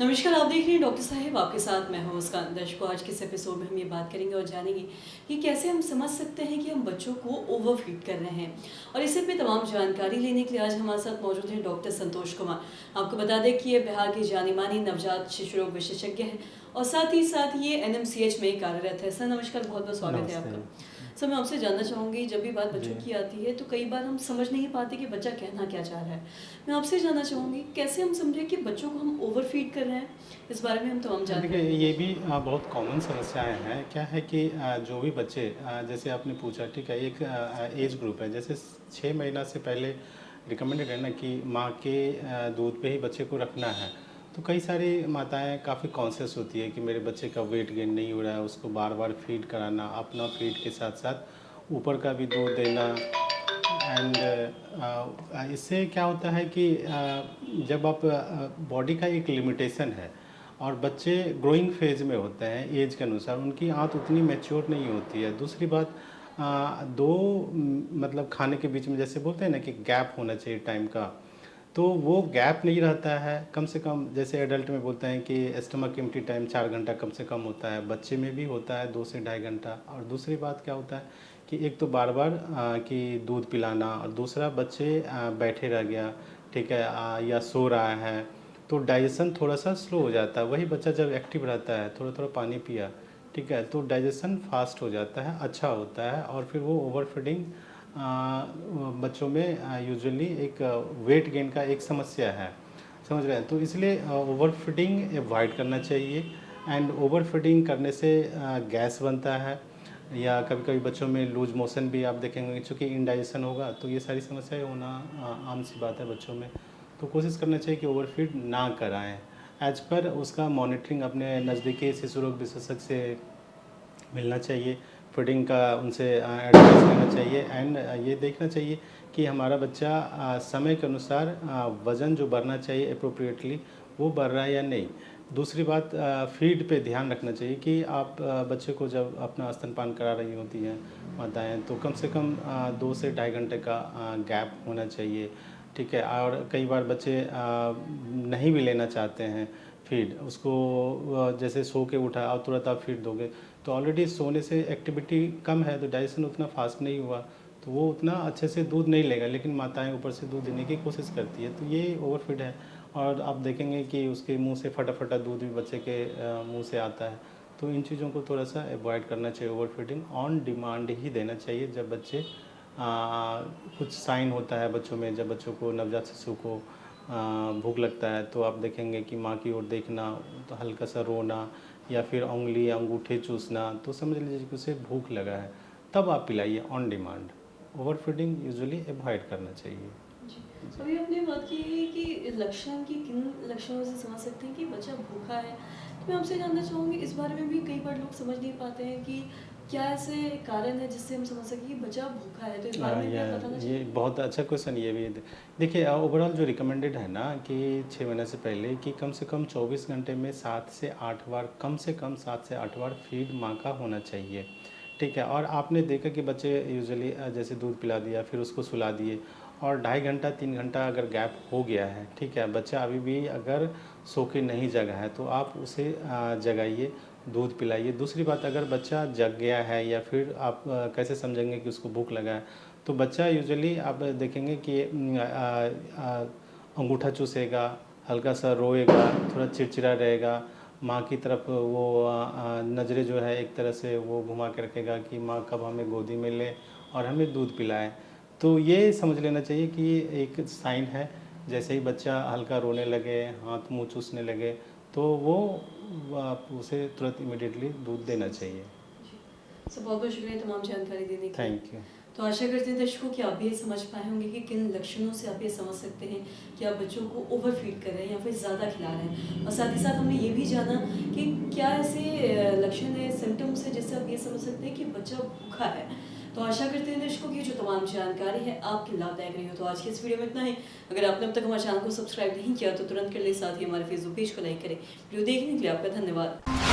नमस्कार, आप देख रहे हैं डॉक्टर साहिब, आपके साथ मैं हूं मुस्कान। दर्शकों, आज के इस एपिसोड में हम ये बात करेंगे और जानेंगे कि कैसे हम समझ सकते हैं कि हम बच्चों को ओवरफीड कर रहे हैं। और इसी पे तमाम जानकारी लेने के लिए आज हमारे साथ मौजूद हैं डॉक्टर संतोष कुमार। आपको बता दें कि ये बिहार के जानी मानी नवजात शिशु रोग विशेषज्ञ हैं और साथ ही ये NMCH में कार्यरत है। सर नमस्कार, बहुत बहुत स्वागत है नमस्ते। आपका। सर मैं आपसे जानना चाहूँगी, जब भी बात बच्चों जी। की आती है तो कई बार हम समझ नहीं पाते कि बच्चा कहना क्या चाह रहा है। मैं आपसे जानना चाहूँगी, कैसे हम समझें कि बच्चों को हम ओवरफीड कर रहे हैं? इस बारे में हम तमाम देखिए, जानकारी ये लेंगे। भी बहुत कॉमन समस्याएँ हैं। क्या है कि जो भी बच्चे जैसे आपने पूछा, ठीक है, एक एज ग्रुप है, जैसे 6 महीना से पहले रिकमेंडेड है ना कि माँ के दूध पे ही बच्चे को रखना है। तो कई सारी माताएँ काफ़ी कॉन्शियस होती है कि मेरे बच्चे का वेट गेन नहीं हो रहा है, उसको बार-बार फीड कराना, अपना फीड के साथ-साथ ऊपर का भी दूध देना। एंड इससे क्या होता है कि जब आप बॉडी का एक लिमिटेशन है और बच्चे ग्रोइंग फेज में होते हैं एज के अनुसार, उनकी आंत उतनी मैच्योर नहीं होती है। दूसरी बात, मतलब खाने के बीच में जैसे बोलते हैं ना कि गैप होना चाहिए टाइम का, तो वो गैप नहीं रहता है। कम से कम जैसे एडल्ट में बोलते हैं कि स्टमक एम्प्टी टाइम 4 घंटा कम से कम होता है, बच्चे में भी होता है 2 से ढाई घंटा। और दूसरी बात क्या होता है कि एक तो बार बार कि दूध पिलाना, और दूसरा बच्चे बैठे रह गया, ठीक है, या सो रहा है, तो डाइजेशन थोड़ा सा स्लो हो जाता है। वही बच्चा जब एक्टिव रहता है, थोड़ा थोड़ा पानी पिया, ठीक है, तो डाइजेशन फास्ट हो जाता है, अच्छा होता है। और फिर वो ओवर फीडिंग बच्चों में यूजुअली एक वेट गेन का एक समस्या है, समझ रहे हैं। तो इसलिए ओवर फीडिंग अवॉइड करना चाहिए। एंड ओवर फीडिंग करने से गैस बनता है, या कभी कभी बच्चों में लूज मोशन भी आप देखेंगे, चूँकि इंडाइजेशन होगा तो ये सारी समस्याएं होना आम सी बात है बच्चों में। तो कोशिश करना चाहिए कि ओवरफीड ना कराएं। एज पर उसका मॉनिटरिंग अपने नज़दीकी शिशु रोग विशेषज्ञ से मिलना चाहिए, फीडिंग का उनसे एडवाइस लेना चाहिए। एंड ये देखना चाहिए कि हमारा बच्चा समय के अनुसार वज़न जो बढ़ना चाहिए अप्रोप्रिएटली वो बढ़ रहा है या नहीं। दूसरी बात, फीड पे ध्यान रखना चाहिए कि आप बच्चे को जब अपना स्तनपान करा रही होती हैं माताएँ, तो कम से कम 2 से ढाई घंटे का गैप होना चाहिए, ठीक है। और कई बार बच्चे नहीं भी लेना चाहते हैं फीड, उसको जैसे सो के उठा और तुरंत आप फीड दोगे, तो ऑलरेडी सोने से एक्टिविटी कम है, तो डाइजेशन उतना फास्ट नहीं हुआ, तो वो उतना अच्छे से दूध नहीं लेगा। लेकिन माताएं ऊपर से दूध देने की कोशिश करती है, तो ये ओवरफीड है। और आप देखेंगे कि उसके मुंह से फटा दूध भी बच्चे के मुंह से आता है। तो इन चीज़ों को थोड़ा सा अवॉइड करना चाहिए। ओवरफीडिंग ऑन डिमांड ही देना चाहिए। जब बच्चे कुछ साइन होता है बच्चों में, जब बच्चों को, नवजात शिशु को भूख लगता है, तो आप देखेंगे कि माँ की ओर देखना, तो हल्का सा रोना, या फिर उंगली या अंगूठे चूसना, तो समझ लीजिए कि उसे भूख लगा है, तब आप पिलाइए on demand. Over feeding usually avoid करना चाहिए। जी। जी। अभी आपने बात की है कि लक्षण की किन लक्षणों से समझ सकते हैं कि बच्चा भूखा है। तो मैं आपसे जानना चाहूँगी, इस बारे में भी कई बार लोग समझ नहीं पाते हैं कि क्या ऐसे कारण है जिससे हम समझ सकें कि बच्चा भूखा है। तो इस बारे में भी आप बताना ये चाहेंगे? बहुत अच्छा क्वेश्चन ये भी देखिए, ओवरऑल जो रिकमेंडेड है ना कि 6 महीने से पहले कि कम से कम 24 घंटे में 7 से 8 बार, कम से कम 7 से 8 बार फीड माँ का होना चाहिए, ठीक है। और आपने देखा कि बच्चे यूजुअली जैसे दूध पिला दिया, फिर उसको सुला दिए, और ढाई घंटा 3 घंटा अगर गैप हो गया है, ठीक है, बच्चा अभी भी अगर सो के नहीं जगा है, तो आप उसे जगाइए, दूध पिलाइए। दूसरी बात, अगर बच्चा जग गया है, या फिर आप कैसे समझेंगे कि उसको भूख लगा है, तो बच्चा यूजुअली आप देखेंगे कि अंगूठा चूसेगा, हल्का सा रोएगा, थोड़ा चिड़चिड़ा रहेगा, माँ की तरफ वो नज़रें जो है एक तरह से वो घुमा के रखेगा कि माँ कब हमें गोदी में ले और हमें दूध पिलाए। तो ये समझ लेना चाहिए कि ये एक साइन है। जैसे ही बच्चा हल्का रोने लगे, हाथ मुँह चूसने लगे, तो वो आप उसे तुरंत इमीडिएटली दूध देना चाहिए। जी। सर बहुत बहुत शुक्रिया तमाम जानकारी देने के लिए। Thank you. तो आशा करते हैं दर्शकों कि आप भी ये समझ पाए होंगे कि किन लक्षणों से आप ये समझ सकते हैं कि आप बच्चों को ओवरफीड कर रहे हैं या फिर ज़्यादा खिला रहे हैं। और साथ ही साथ हमने ये भी जाना कि क्या ऐसे लक्षण है, सिम्टम्स है जिससे आप ये समझ सकते हैं कि बच्चा भूखा है। तो आशा करते हैं दर्शकों की जो तमाम जानकारी है आपके लाभदायक रही हो। तो आज की इस वीडियो में इतना ही। अगर आपने अब तक हमारे चैनल को सब्सक्राइब नहीं किया तो तुरंत कर ले, साथ ही हमारे फेसबुक पेज को लाइक करें। वीडियो देखने के लिए आपका धन्यवाद।